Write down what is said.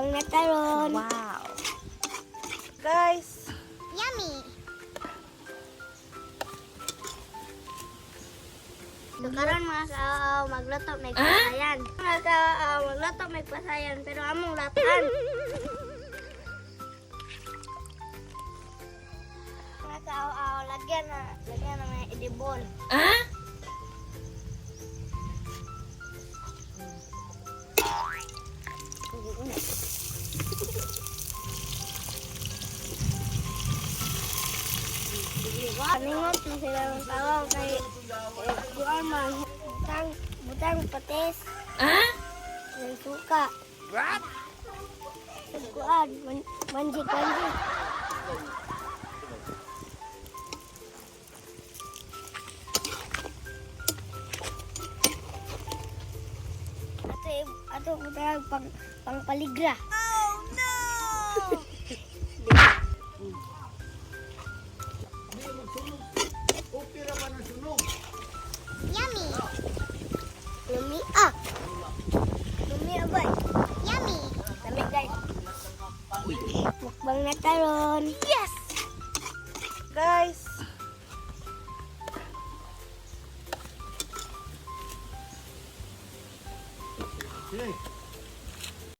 Mukbang na taron. Wow. Guys. Yummy. So karon mga ka magluto may pasayan. Mga ka magluto may pasayan pero among latan. Mga ka lagyan na may edibol. Kaningot mo sila ng tawag kay kuan man butang patis. May suka. What? Kuan manjik. Ato butang pang paligra. Oh no! Yummy. Lumi Lumi abay. Yummy. Lami guys. Mukbang na taron. Yes! Guys. Okay.